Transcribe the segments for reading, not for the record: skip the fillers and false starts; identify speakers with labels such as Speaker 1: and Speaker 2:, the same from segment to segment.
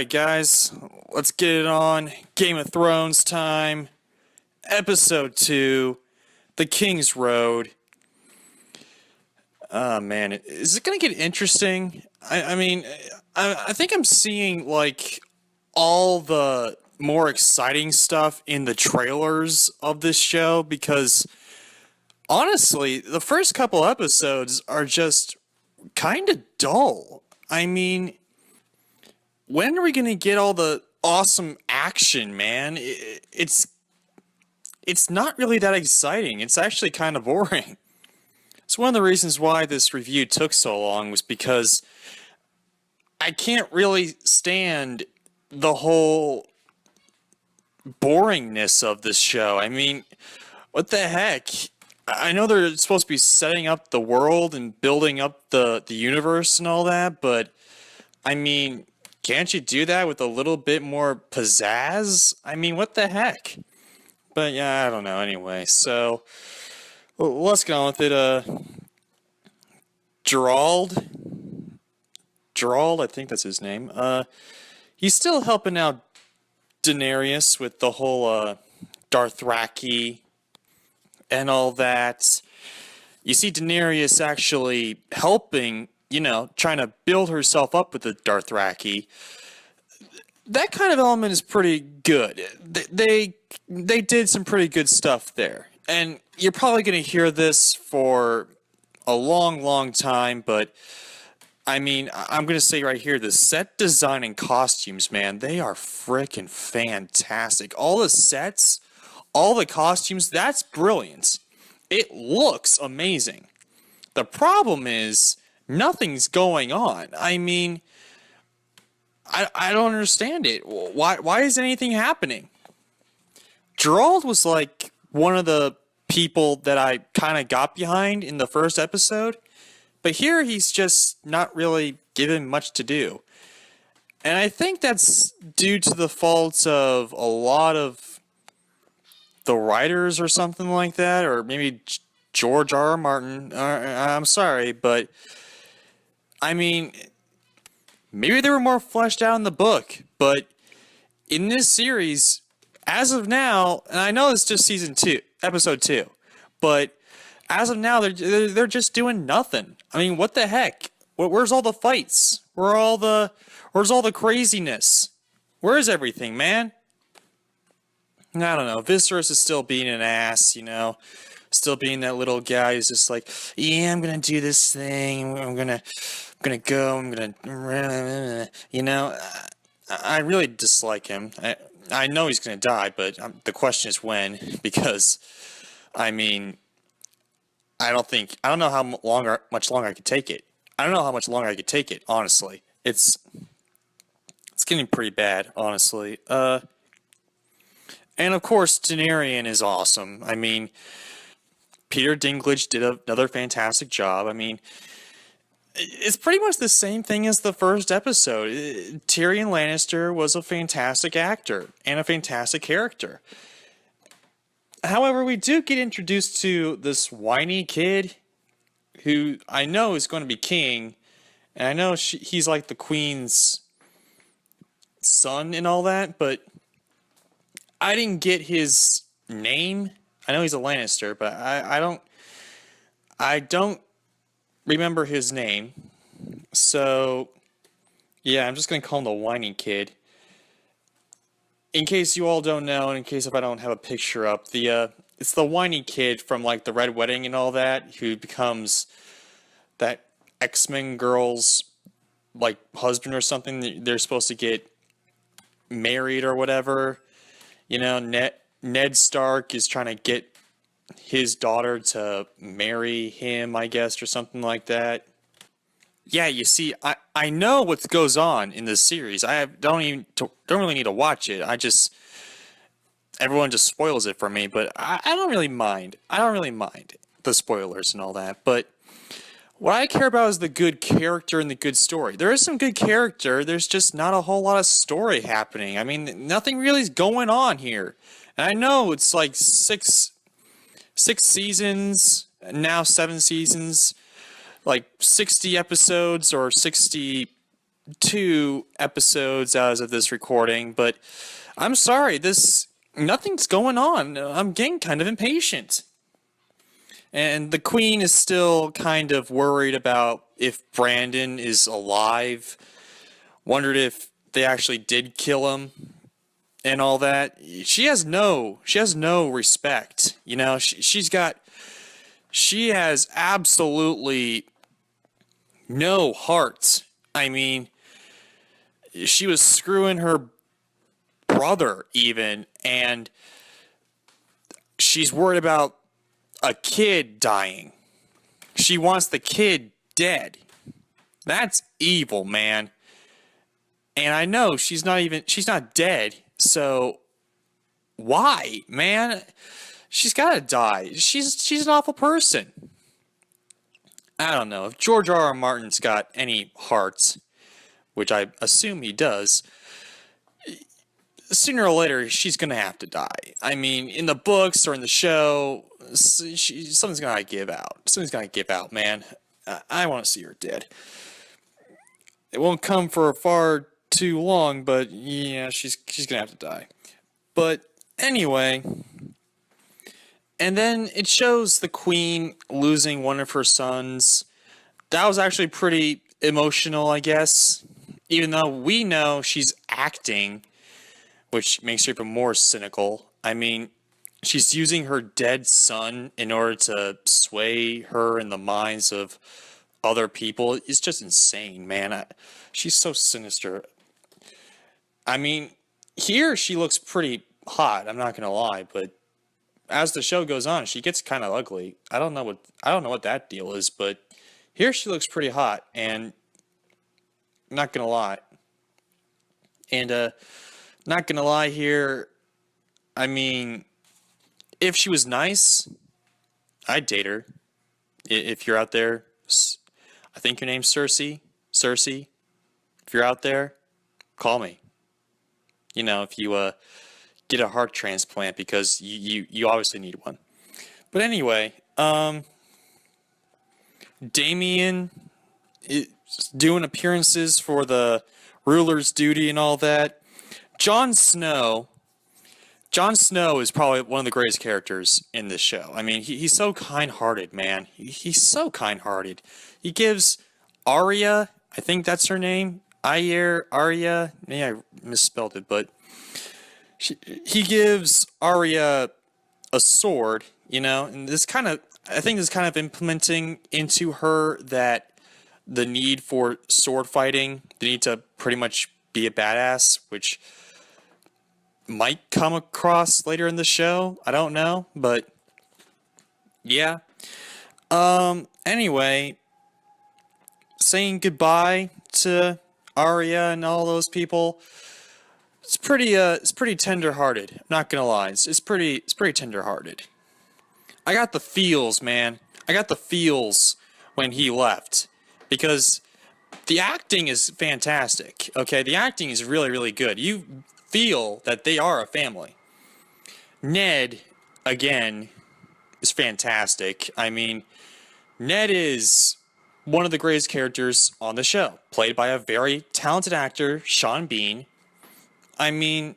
Speaker 1: Alright, guys, let's get it on. Game of Thrones time. Episode 2 The King's Road. Oh, man, is it gonna get interesting? I think I'm seeing, like, all the more exciting stuff in the trailers of this show because, honestly, the first couple episodes are just kind of dull. I mean, when are we gonna get all the awesome action, man? It's not really that exciting. It's actually kind of boring. It's one of the reasons why this review took so long was because I can't really stand the whole boringness of this show. I mean, what the heck? I know they're supposed to be setting up the world and building up the universe and all that, but I mean, can't you do that with a little bit more pizzazz? I mean, what the heck? But yeah, I don't know. Anyway, so let's get on with it. Gerald, I think that's his name. He's still helping out Daenerys with the whole Dothraki and all that. You see Daenerys actually helping, trying to build herself up with the Dothraki. That kind of element is pretty good. They did some pretty good stuff there. And you're probably going to hear this for a long, long time, but I mean, I'm going to say right here, the set design and costumes, man, they are freaking fantastic. All the sets, all the costumes, that's brilliant. It looks amazing. The problem is, nothing's going on. I mean, I don't understand it. Why is anything happening? Gerald was like one of the people that I kind of got behind in the first episode, but here he's just not really given much to do. And I think that's due to the faults of a lot of the writers or something like that, or maybe George R. R. Martin. I'm sorry, but I mean, maybe they were more fleshed out in the book, but in this series, as of now, and I know it's just episode 2, but as of now, they're just doing nothing. I mean, what the heck? Where's all the fights? Where's all the craziness? Where is everything, man? I don't know. Viserys is still being an ass, still being that little guy who's just like, yeah, I'm gonna do this thing. I'm gonna go. I really dislike him. I know he's gonna die, but the question is when, because, I mean, I don't know how much longer I could take it. I don't know how much longer I could take it, honestly. It's getting pretty bad, honestly. And of course, Daenerys is awesome. I mean, Peter Dinklage did another fantastic job. I mean, it's pretty much the same thing as the first episode. Tyrion Lannister was a fantastic actor and a fantastic character. However, we do get introduced to this whiny kid who I know is going to be king, and I know he's like the queen's son and all that, but I didn't get his name. I know he's a Lannister, but I don't remember his name. So, yeah, I'm just going to call him the whiny kid. In case you all don't know, and in case if I don't have a picture up, it's the whiny kid from like the Red Wedding and all that, who becomes that X-Men girl's like husband or something. They're supposed to get married or whatever. Ned Stark is trying to get his daughter to marry him, I guess, or something like that. Yeah, you see, I know what goes on in this series. Don't really need to watch it. Everyone just spoils it for me, but I don't really mind. I don't really mind the spoilers and all that. But what I care about is the good character and the good story. There is some good character. There's just not a whole lot of story happening. I mean, nothing really is going on here. And I know it's like six seasons, now 7 seasons, like 60 episodes or 60 2 episodes as of this recording, but I'm sorry, nothing's going on. I'm getting kind of impatient. And the queen is still kind of worried about if Brandon is alive. Wondered if they actually did kill him and all that. She has no respect. You know, she has absolutely no heart. I mean, she was screwing her brother even, and she's worried about a kid dying. She wants the kid dead. That's evil, man. And I know she's not dead, so why, man? She's gotta die. She's an awful person. I don't know. If George R.R. Martin's got any heart, which I assume he does, sooner or later she's gonna have to die. I mean, in the books or in the show, something's gonna give out. Something's gonna give out, man. I want to see her dead. It won't come for far too long, but yeah, she's gonna have to die. But anyway, and then it shows the queen losing one of her sons. That was actually pretty emotional, I guess. Even though we know she's acting, which makes her even more cynical. I mean, she's using her dead son in order to sway her in the minds of other people. It's just insane, man. She's so sinister. I mean, here she looks pretty hot, I'm not gonna lie, but as the show goes on, she gets kind of ugly. I don't know what that deal is, but here she looks pretty hot, and not gonna lie. And not gonna lie here, I mean, if she was nice, I'd date her. If you're out there, I think your name's Cersei. Cersei, if you're out there, call me. You know, if you get a heart transplant, because you obviously need one. But anyway, Damien is doing appearances for the ruler's duty and all that. Jon Snow is probably one of the greatest characters in this show. I mean, he's so kind-hearted, man. He's so kind-hearted. He gives Arya, I think that's her name, Arya, maybe I misspelled it, but he gives Arya a sword, you know, and I think this kind of implementing into her that the need for sword fighting, the need to pretty much be a badass, which might come across later in the show. I don't know, but yeah. Anyway, saying goodbye to Arya and all those people. It's pretty tender-hearted. I'm not gonna lie. It's pretty tender-hearted. I got the feels, man. I got the feels when he left, because the acting is fantastic. Okay, the acting is really good. You feel that they are a family. Ned, again, is fantastic. I mean, Ned is one of the greatest characters on the show, played by a very talented actor, Sean Bean. I mean,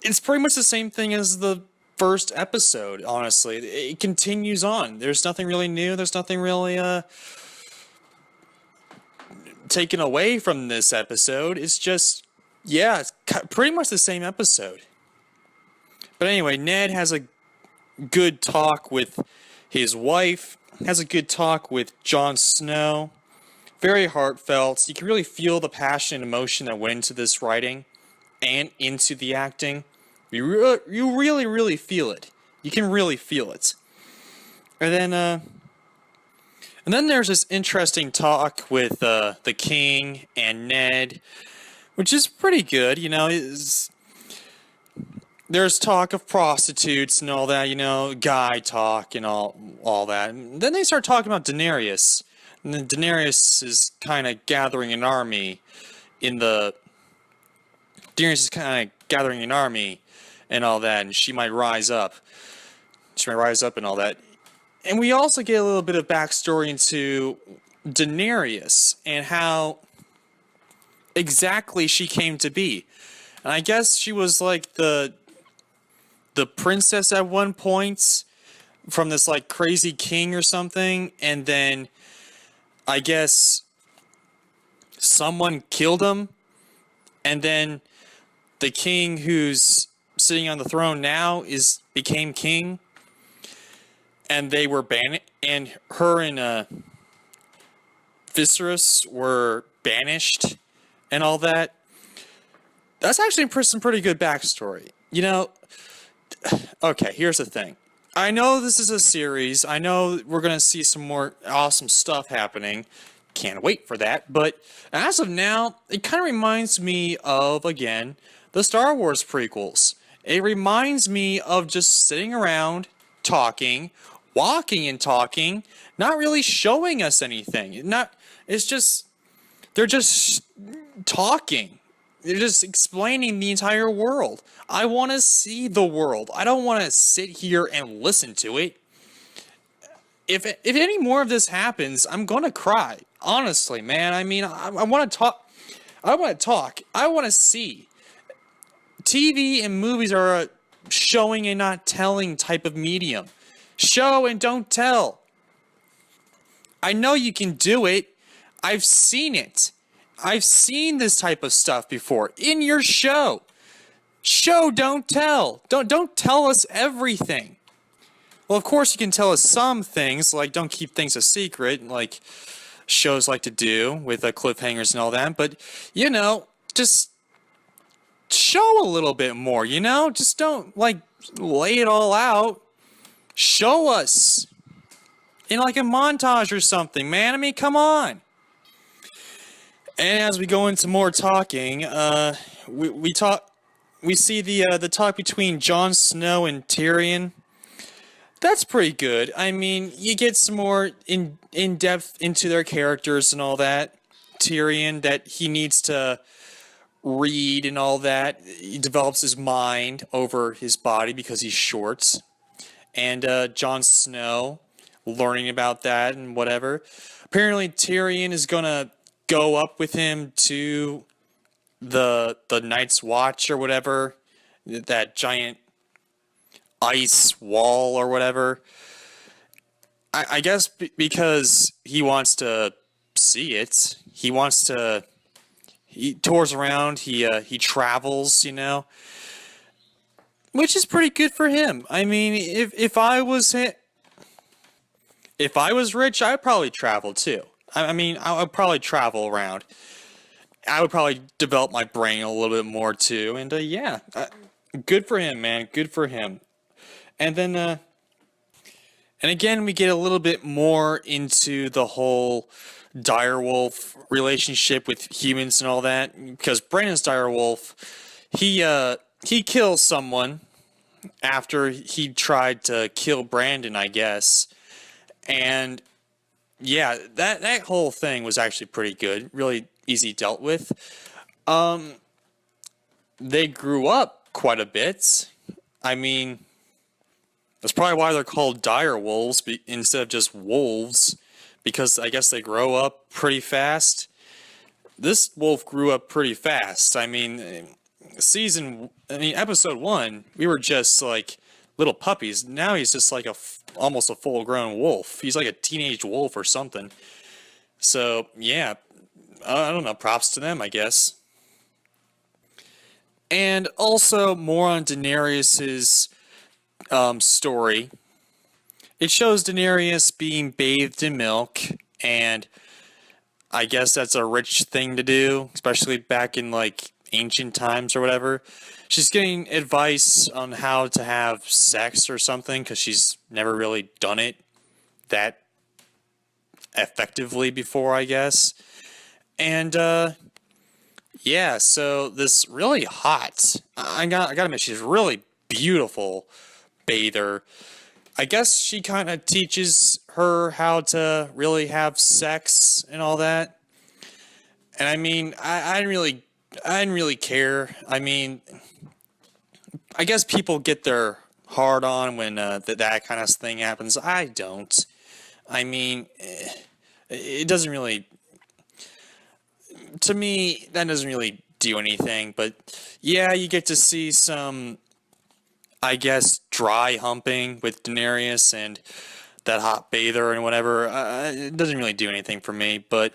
Speaker 1: it's pretty much the same thing as the first episode, honestly. It continues on. There's nothing really new. There's nothing really taken away from this episode. It's just, yeah, it's pretty much the same episode. But anyway, Ned has a good talk with his wife, has a good talk with Jon Snow. Very heartfelt. You can really feel the passion and emotion that went into this writing and into the acting. You really feel it. You can really feel it. And then there's this interesting talk with the king and Ned, which is pretty good. You know, there's talk of prostitutes and all that. You know, guy talk and all that. And then they start talking about Daenerys. And then Daenerys is kind of gathering an army and all that, and she might rise up. And all that. And we also get a little bit of backstory into Daenerys and how exactly she came to be. And I guess she was like the princess at one point from this like crazy king or something, and then I guess someone killed him, and then the king who's sitting on the throne now became king, and they were banned, and her and Viserys were banished and all that. That's actually some pretty good backstory. You know, okay, here's the thing. I know this is a series. I know we're going to see some more awesome stuff happening. Can't wait for that. But as of now, it kind of reminds me of, again, the Star Wars prequels. It reminds me of just sitting around, talking, walking and talking, not really showing us anything. It's just, they're just talking. They're just explaining the entire world. I want to see the world. I don't want to sit here and listen to it. If any more of this happens, I'm going to cry. Honestly, man. I mean, I want to talk. I want to talk. I want to see. TV and movies are a showing and not telling type of medium. Show and don't tell. I know you can do it. I've seen it. I've seen this type of stuff before in your show. Show, don't tell. Don't tell us everything. Well, of course you can tell us some things, like don't keep things a secret, like shows like to do with cliffhangers and all that. But you know, just show a little bit more. You know, just don't like lay it all out. Show us in like a montage or something, man. I mean, come on. And as we go into more talking, we see the talk between Jon Snow and Tyrion. That's pretty good. I mean, you get some more in depth into their characters and all that. Tyrion, that he needs to read and all that. He develops his mind over his body because he's short. And Jon Snow, learning about that and whatever. Apparently, Tyrion is gonna go up with him to the Night's Watch or whatever, that giant ice wall or whatever. I guess because he wants to see it. He tours around. He travels, you know, which is pretty good for him. I mean, if I was rich, I'd probably travel too. I mean, I would probably travel around. I would probably develop my brain a little bit more too. And yeah, good for him, man. Good for him. And then, and again, we get a little bit more into the whole direwolf relationship with humans and all that. Because Brandon's direwolf, he kills someone after he tried to kill Brandon, I guess. And yeah, that whole thing was actually pretty good. Really easy dealt with. They grew up quite a bit. I mean, that's probably why they're called dire wolves instead of just wolves, because I guess they grow up pretty fast. This wolf grew up pretty fast. I mean, episode 1, we were just like little puppies. Now he's just like almost a full-grown wolf. He's like a teenage wolf or something. So, yeah, I don't know, props to them, I guess. And also, more on Daenerys' story. It shows Daenerys being bathed in milk, and I guess that's a rich thing to do, especially back in, like, ancient times or whatever. She's getting advice on how to have sex or something, because she's never really done it that effectively before, I guess. And, yeah, so this really hot, I gotta admit, she's really beautiful bather. I guess she kind of teaches her how to really have sex and all that. And I mean, I didn't really care. I mean, I guess people get their hard on when that kind of thing happens. I don't. I mean, it doesn't really to me, that doesn't really do anything. But yeah, you get to see some, I guess, dry humping with Daenerys and that hot bather and whatever. It doesn't really do anything for me. But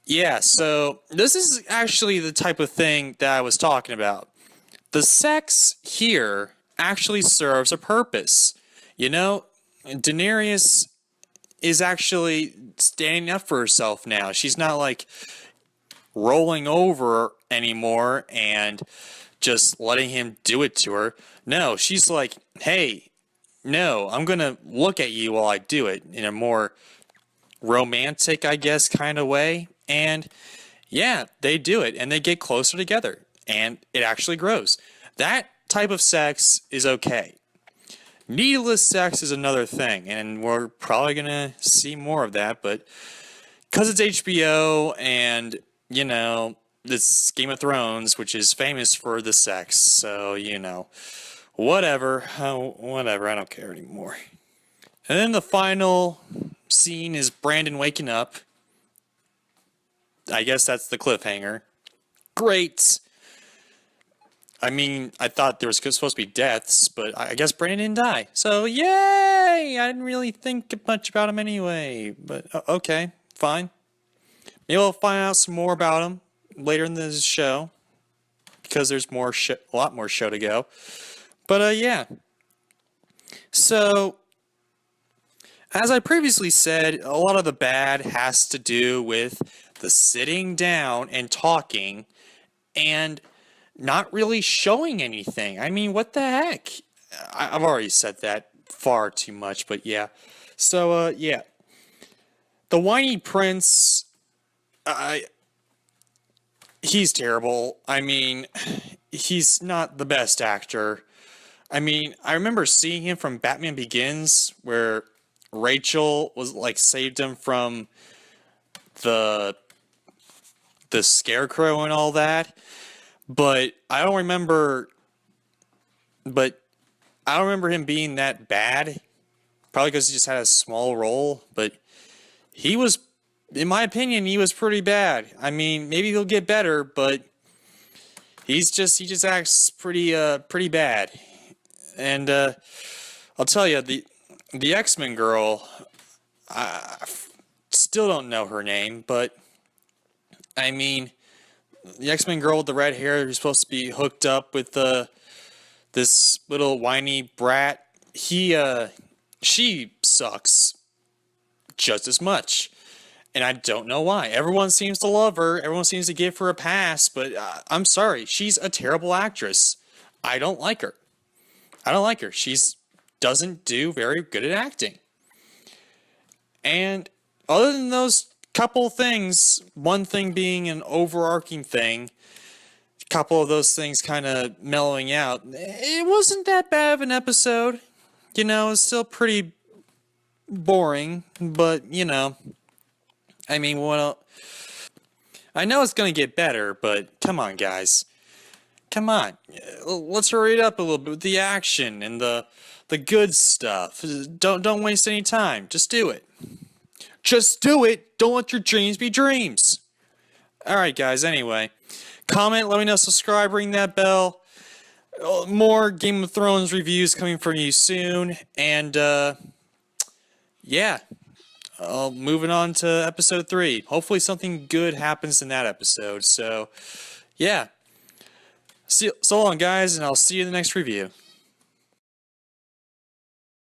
Speaker 1: yeah, so this is actually the type of thing that I was talking about. The sex here actually serves a purpose. You know, Daenerys is actually standing up for herself now. She's not like rolling over anymore and just letting him do it to her. No, she's like, hey, no, I'm going to look at you while I do it in a more romantic, I guess, kind of way. And yeah, they do it and they get closer together and it actually grows. That type of sex is okay. Needless sex is another thing, and we're probably going to see more of that, but because it's HBO and, you know, this Game of Thrones, which is famous for the sex, so, you know, whatever, whatever, I don't care anymore. And then the final scene is Brandon waking up. I guess that's the cliffhanger. Great. I mean, I thought there was supposed to be deaths, but I guess Brandon didn't die. So, yay! I didn't really think much about him anyway. But, okay, fine. Maybe we'll find out some more about him later in this show. Because there's a lot more show to go. But, yeah. So, as I previously said, a lot of the bad has to do with the sitting down and talking and not really showing anything. I mean, what the heck? I've already said that far too much, but yeah. So, yeah. The whiny prince, he's terrible. I mean, he's not the best actor. I mean, I remember seeing him from Batman Begins, where Rachel was, like, saved him from the scarecrow and all that. But I don't remember him being that bad. Probably because he just had a small role. But he was, in my opinion, he was pretty bad. I mean, maybe he'll get better, but he just acts pretty bad. And I'll tell you, the X-Men girl, I still don't know her name, but I mean, the X-Men girl with the red hair who's supposed to be hooked up with this little whiny brat. She sucks just as much. And I don't know why. Everyone seems to love her. Everyone seems to give her a pass. But I'm sorry. She's a terrible actress. I don't like her. I don't like her. She's doesn't do very good at acting. And other than those couple things, one thing being an overarching thing, a couple of those things kind of mellowing out, it wasn't that bad of an episode. You know, it's still pretty boring, but, you know, I mean, I know it's going to get better, but come on, guys. Come on. Let's hurry it up a little bit with the action and the good stuff. Don't waste any time. Just do it. Just do it. Don't let your dreams be dreams. Alright, guys, anyway. Comment, let me know, subscribe, ring that bell. More Game of Thrones reviews coming from you soon. And, yeah. Moving on to episode 3. Hopefully something good happens in that episode. So, yeah. So long, guys, and I'll see you in the next review.